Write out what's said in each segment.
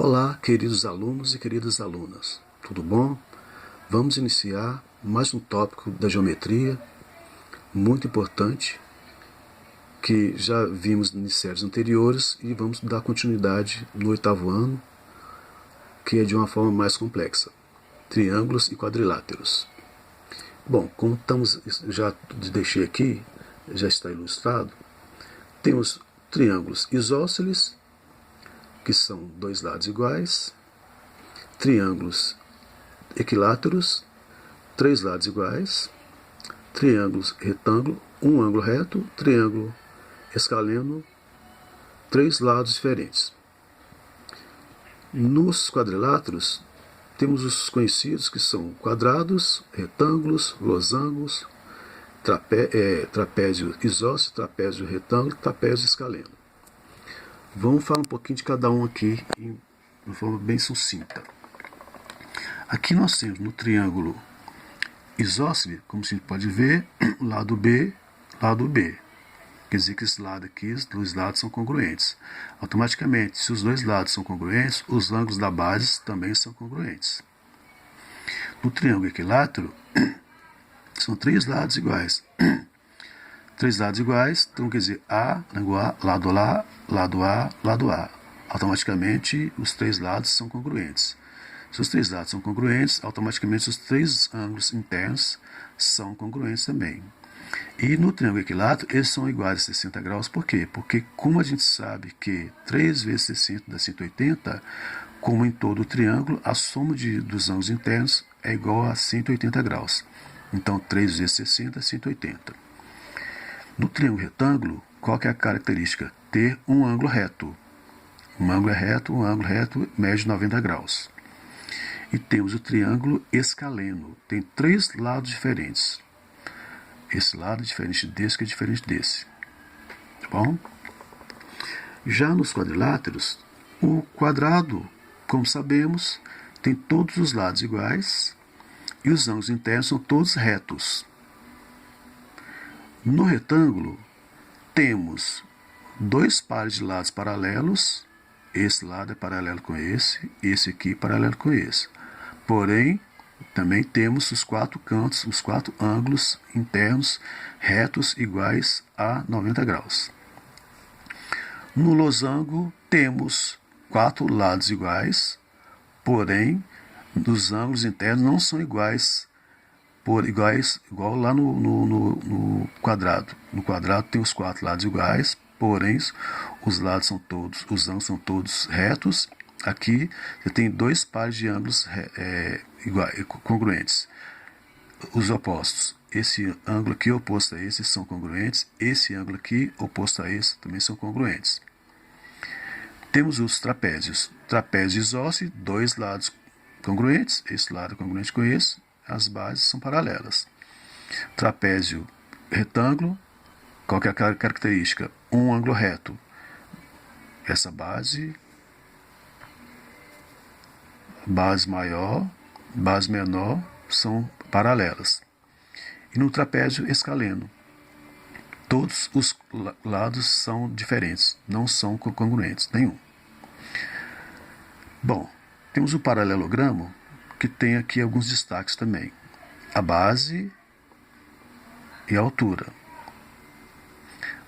Olá, queridos alunos e queridas alunas, tudo bom? Vamos iniciar mais um tópico da geometria, muito importante, que já vimos em séries anteriores e vamos dar continuidade no 8º ano, que é de uma forma mais complexa, triângulos e quadriláteros. Bom, como já deixei aqui, já está ilustrado, temos triângulos isósceles, que são dois lados iguais, triângulos equiláteros, três lados iguais, triângulos retângulo, um ângulo reto, triângulo escaleno, três lados diferentes. Nos quadriláteros, temos os conhecidos que são quadrados, retângulos, losangos, trapézio isósceles, trapézio retângulo, trapézio escaleno. Vamos falar um pouquinho de cada um aqui de forma bem sucinta. Aqui nós temos no triângulo isósceles, como a gente pode ver, lado B, lado B. Quer dizer que esse lado aqui, os dois lados são congruentes. Automaticamente, se os dois lados são congruentes, os ângulos da base também são congruentes. No triângulo equilátero, são três lados iguais. Três lados iguais, então quer dizer A, lado A, lado A, lado A. Automaticamente, os três lados são congruentes. Se os três lados são congruentes, automaticamente os três ângulos internos são congruentes também. E no triângulo equilátero, eles são iguais a 60 graus. Por quê? Porque como a gente sabe que 3 vezes 60 dá 180, como em todo o triângulo, a soma dos ângulos internos é igual a 180 graus. Então, 3 vezes 60 é 180. No triângulo retângulo, qual que é a característica? Ter um ângulo reto. Um ângulo reto mede 90 graus. E temos o triângulo escaleno. Tem três lados diferentes. Esse lado é diferente desse, que é diferente desse. Tá bom? Já nos quadriláteros, o quadrado, como sabemos, tem todos os lados iguais e os ângulos internos são todos retos. No retângulo, temos dois pares de lados paralelos. Esse lado é paralelo com esse aqui paralelo com esse. Porém, também temos os quatro cantos, os quatro ângulos internos retos iguais a 90 graus. No losango, temos quatro lados iguais, porém, os ângulos internos não são igual lá no quadrado. No quadrado tem os quatro lados iguais, porém os ângulos são todos retos. Aqui você tem dois pares de ângulos congruentes, os opostos. Esse ângulo aqui oposto a esse são congruentes, esse ângulo aqui oposto a esse também são congruentes. Temos os trapézios. Trapézio isósceles, dois lados congruentes, esse lado é congruente com esse, as bases são paralelas. Trapézio retângulo, qual que é a característica? Um ângulo reto. Essa base maior, base menor são paralelas. E no trapézio escaleno, todos os lados são diferentes, não são congruentes, nenhum. Bom, temos o paralelogramo, que tem aqui alguns destaques também. A base e a altura.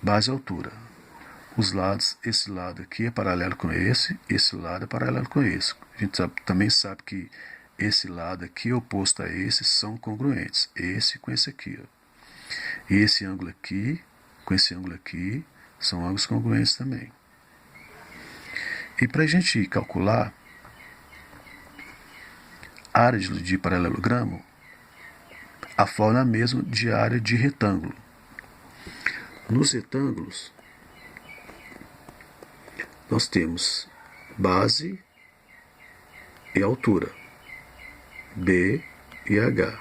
Base e altura. Os lados, esse lado aqui é paralelo com esse lado é paralelo com esse. A gente também sabe que esse lado aqui oposto a esse são congruentes. Esse com esse aqui. Ó. E esse ângulo aqui com esse ângulo aqui são ângulos congruentes também. E para a gente calcular a área de paralelogramo, a fórmula é a mesma de área de retângulo. Nos retângulos, nós temos base e altura, B e H.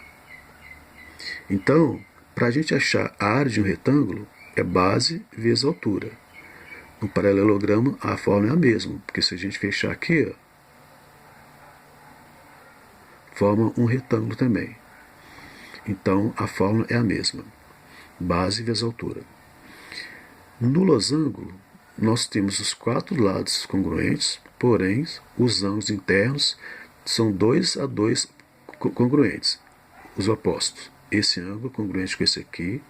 Então, para a gente achar a área de um retângulo, é base vezes altura. No paralelogramo, a fórmula é a mesma, porque se a gente fechar aqui, ó, forma um retângulo também. Então, a fórmula é a mesma, base vezes altura. No losango, nós temos os quatro lados congruentes, porém, os ângulos internos são 2 a 2 congruentes, os opostos. Esse ângulo congruente com esse aqui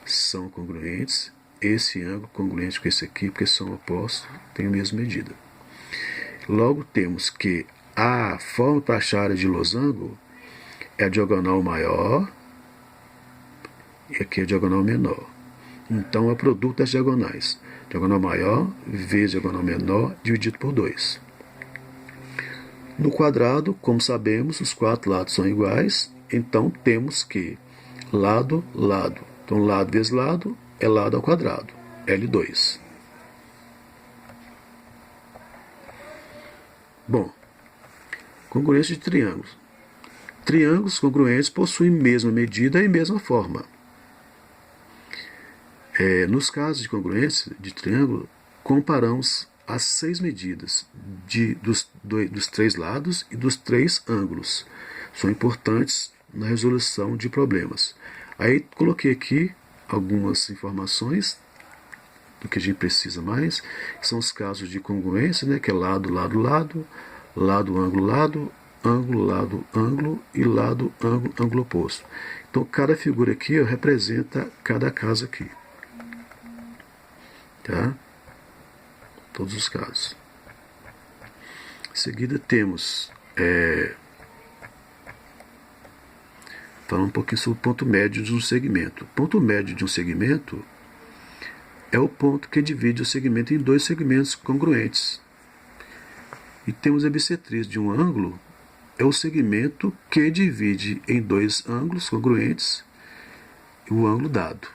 são congruentes, esse ângulo congruente com esse aqui, porque são opostos, tem a mesma medida. Logo, temos que a forma para achar a área de losango é a diagonal maior e aqui é a diagonal menor. Então, é o produto das diagonais. Diagonal maior vezes diagonal menor dividido por 2. No quadrado, como sabemos, os 4 lados são iguais, então temos que lado, lado. Então, lado vezes lado é lado ao quadrado, L2. Bom, congruência de triângulos. Triângulos congruentes possuem mesma medida e mesma forma. Nos casos de congruência de triângulo, comparamos as 6 medidas dos 3 lados e dos 3 ângulos. São importantes na resolução de problemas. Aí coloquei aqui algumas informações do que a gente precisa mais, que são os casos de congruência, né, que é lado, lado, lado, lado, ângulo, lado, ângulo e lado, ângulo, ângulo oposto. Então, cada figura aqui representa cada caso aqui. Tá? Todos os casos. Em seguida temos falando um pouquinho sobre o ponto médio de um segmento. O ponto médio de um segmento é o ponto que divide o segmento em 2 segmentos congruentes. E temos a bissetriz de um ângulo, é o segmento que divide em 2 ângulos congruentes o ângulo dado.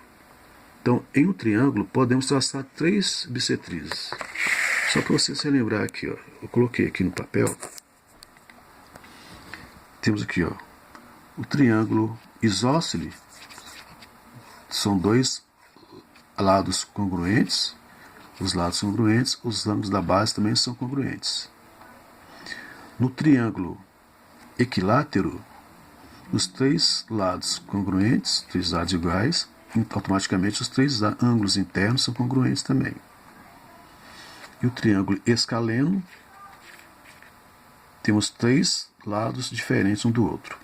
Então, em um triângulo, podemos traçar 3 bissetrizes. Só para você se lembrar aqui, ó, eu coloquei aqui no papel. Temos aqui, ó, o triângulo isósceles. São 2 lados congruentes. Os lados são congruentes, os ângulos da base também são congruentes. No triângulo equilátero, os 3 lados congruentes, 3 lados iguais, automaticamente os 3 ângulos internos são congruentes também. E o triângulo escaleno, temos 3 lados diferentes um do outro.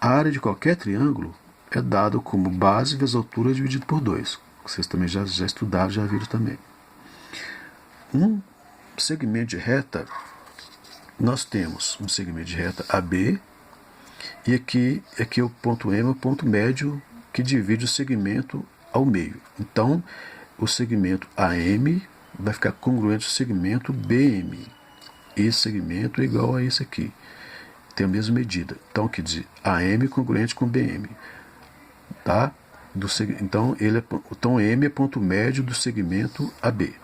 A área de qualquer triângulo é dada como base vezes altura dividido por 2. Vocês também já estudaram, já viram também. Um segmento de reta, nós temos um segmento de reta AB, e aqui é o ponto M, o ponto médio que divide o segmento ao meio. Então, o segmento AM vai ficar congruente ao segmento BM. Esse segmento é igual a esse aqui. Tem a mesma medida. Então, quer dizer, AM congruente com BM. Tá? Então, M é ponto médio do segmento AB.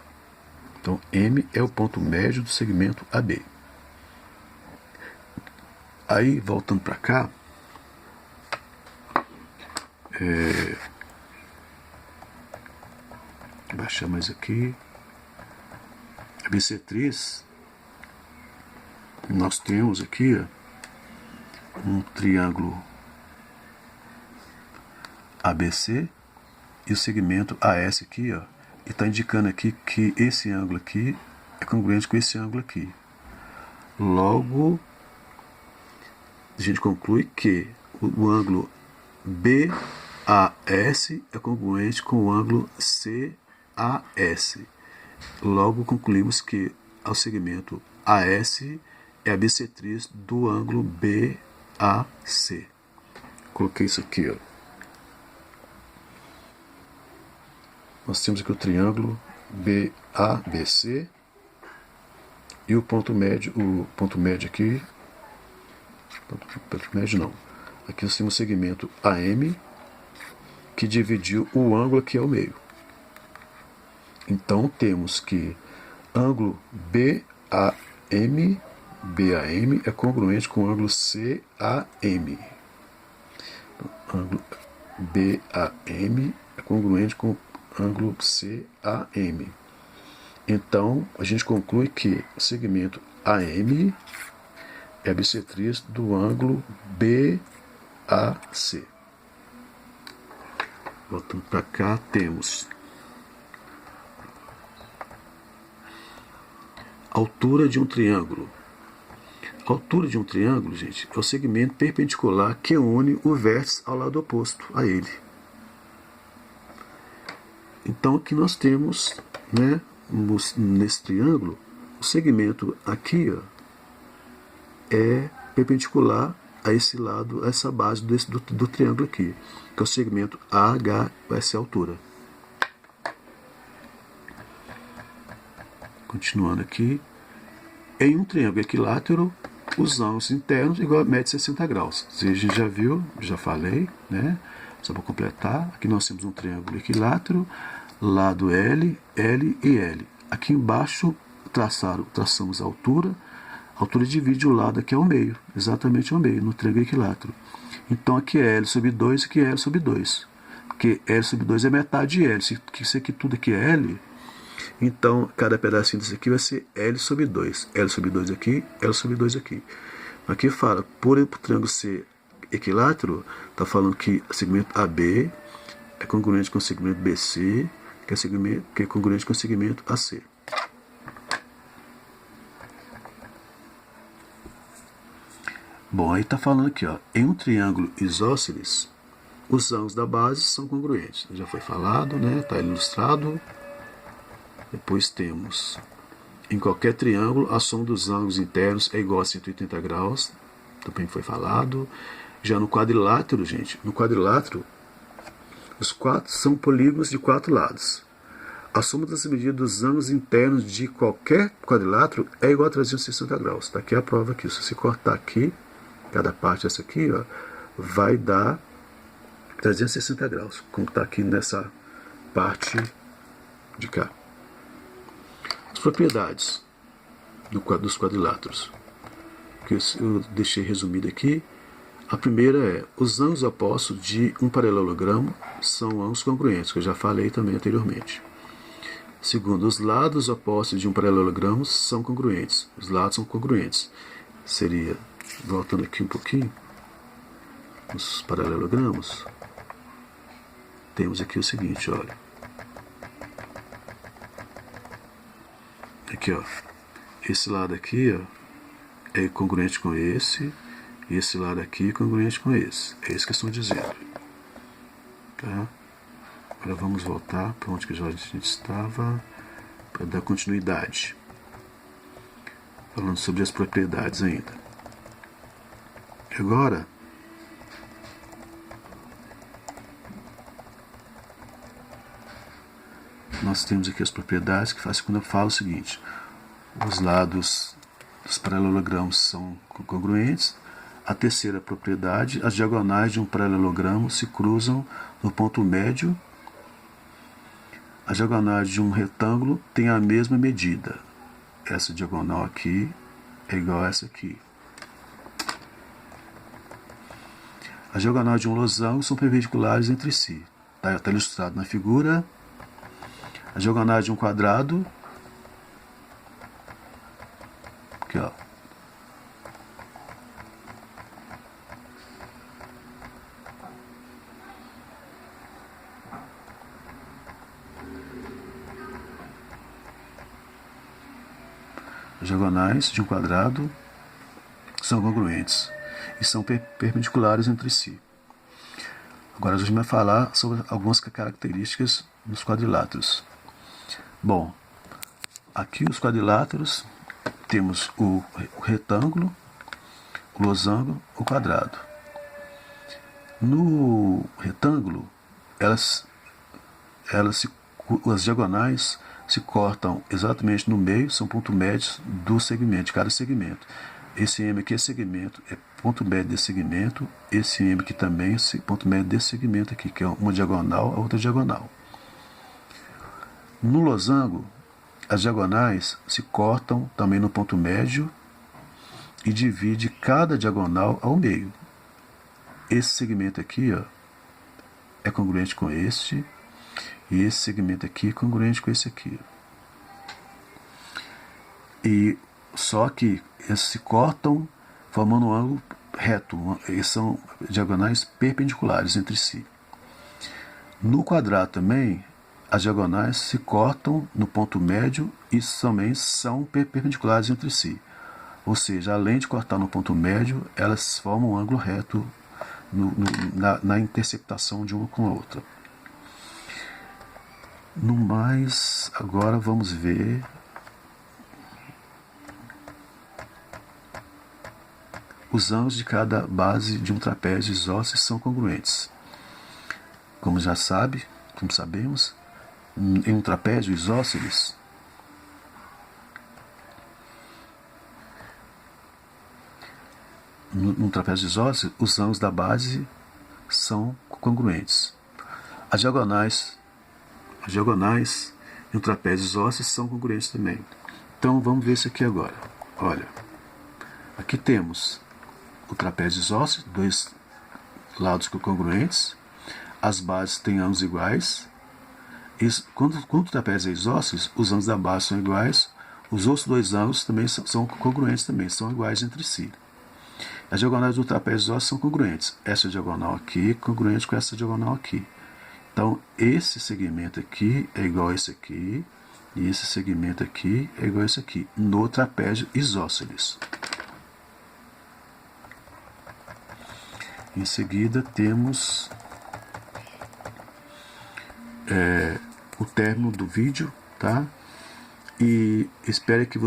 Então, M é o ponto médio do segmento AB. Aí, voltando para cá, baixar mais aqui. A bissetriz, nós temos aqui, ó, um triângulo ABC e o segmento AS aqui, ó, e está indicando aqui que esse ângulo aqui é congruente com esse ângulo aqui. Logo, a gente conclui que o ângulo BAS é congruente com o ângulo CAS. Logo, concluímos que o segmento AS é a bissetriz do ângulo BAC. Coloquei isso aqui, ó. Nós temos aqui o triângulo BABC e o ponto médio aqui, ponto médio não. Aqui nós temos o segmento AM que dividiu o ângulo aqui ao meio. Então temos que ângulo BAM é congruente com o ângulo CAM. Ângulo BAM é congruente com o ângulo CAM. Então a gente conclui que o segmento AM é a bissetriz do ângulo BAC. Voltando para cá, temos Altura de um triângulo. A altura de um triângulo, gente, é o segmento perpendicular que une o vértice ao lado oposto a ele. Então aqui nós temos, né, nesse triângulo, o segmento aqui, ó, é perpendicular a esse lado, a essa base do triângulo aqui, que é o segmento AH, vai ser a altura. Continuando aqui, em um triângulo equilátero, os ângulos internos igual a média de 60 graus. A gente já viu, já falei, né? Só para completar, aqui nós temos um triângulo equilátero, lado L, L e L. Aqui embaixo traçamos a altura divide o lado aqui ao meio, exatamente ao meio, no triângulo equilátero. Então aqui é L sobre 2 e aqui é L sobre 2. Porque L sobre 2 é metade de L, isso aqui tudo aqui é L, então cada pedacinho desse aqui vai ser L sobre 2. L sobre 2 aqui, L sobre 2 aqui. Aqui fala, por o triângulo ser equilátero, está falando que o segmento AB é congruente com o segmento BC, que é congruente com o segmento AC. Bom, aí está falando aqui, ó, em um triângulo isósceles, os ângulos da base são congruentes. Já foi falado, né? Está ilustrado. Depois temos, em qualquer triângulo, a soma dos ângulos internos é igual a 180 graus. Também foi falado. Já no quadrilátero, gente, no quadrilátero, os quatro são polígonos de 4 lados. A soma das medidas dos ângulos internos de qualquer quadrilátero é igual a 360 graus. Está aqui a prova aqui. Se você cortar aqui, cada parte essa aqui, ó, vai dar 360 graus, como está aqui nessa parte de cá. As propriedades dos quadriláteros, que eu deixei resumido aqui. A primeira é, os ângulos opostos de um paralelogramo são ângulos congruentes, que eu já falei também anteriormente. Segundo, os lados opostos de um paralelogramo são congruentes. Os lados são congruentes. Seria, voltando aqui um pouquinho, os paralelogramos, temos aqui o seguinte, olha. Aqui, ó. Esse lado aqui, ó, é congruente com esse. E esse lado aqui é congruente com esse. É isso que eu estou dizendo. Tá? Agora vamos voltar para onde que a gente estava, para dar continuidade. Falando sobre as propriedades ainda. Agora, nós temos aqui as propriedades que fazem quando eu falo o seguinte: os lados dos paralelogramos são congruentes. A terceira propriedade, as diagonais de um paralelogramo se cruzam no ponto médio. As diagonais de um retângulo têm a mesma medida. Essa diagonal aqui é igual a essa aqui. As diagonais de um losango são perpendiculares entre si. Está ilustrado na figura. As diagonais de um quadrado, aqui, ó, as diagonais de um quadrado são congruentes e são perpendiculares entre si. Agora a gente vai falar sobre algumas características dos quadriláteros. Bom, aqui os quadriláteros temos o retângulo, o losango, o quadrado. No retângulo, as diagonais se cortam exatamente no meio, são pontos médios do segmento, de cada segmento. Esse M aqui é segmento, é ponto médio desse segmento, esse M aqui também é ponto médio desse segmento aqui, que é uma diagonal, a outra diagonal. No losango, as diagonais se cortam também no ponto médio e divide cada diagonal ao meio. Esse segmento aqui, ó, é congruente com este, e esse segmento aqui é congruente com esse aqui. E só que eles se cortam formando um ângulo reto, eles são diagonais perpendiculares entre si. No quadrado também, as diagonais se cortam no ponto médio e também são perpendiculares entre si. Ou seja, além de cortar no ponto médio, elas formam um ângulo reto na interceptação de uma com a outra. No mais, agora vamos ver os ângulos de cada base de um trapézio isósceles são congruentes. Como sabemos, em um trapézio isósceles, os ângulos da base são congruentes. As diagonais em um trapézio isósceles são congruentes também. Então vamos ver isso aqui agora. Olha, aqui temos o trapézio isósceles, dois lados congruentes, as bases têm ângulos iguais. Quando o trapézio é isósceles, os ângulos da base são iguais, os outros dois ângulos também são congruentes, também são iguais entre si. As diagonais do trapézio isósceles são congruentes. Essa diagonal aqui é congruente com essa diagonal aqui. Então, esse segmento aqui é igual a esse aqui, e esse segmento aqui é igual a esse aqui, no trapézio isósceles. Em seguida, temos o término do vídeo, tá? E espero que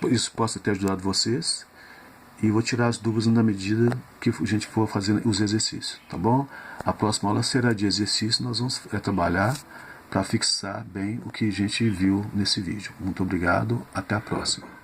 isso possa ter ajudado vocês. E vou tirar as dúvidas na medida que a gente for fazendo os exercícios, tá bom? A próxima aula será de exercício, nós vamos trabalhar para fixar bem o que a gente viu nesse vídeo. Muito obrigado, até a próxima.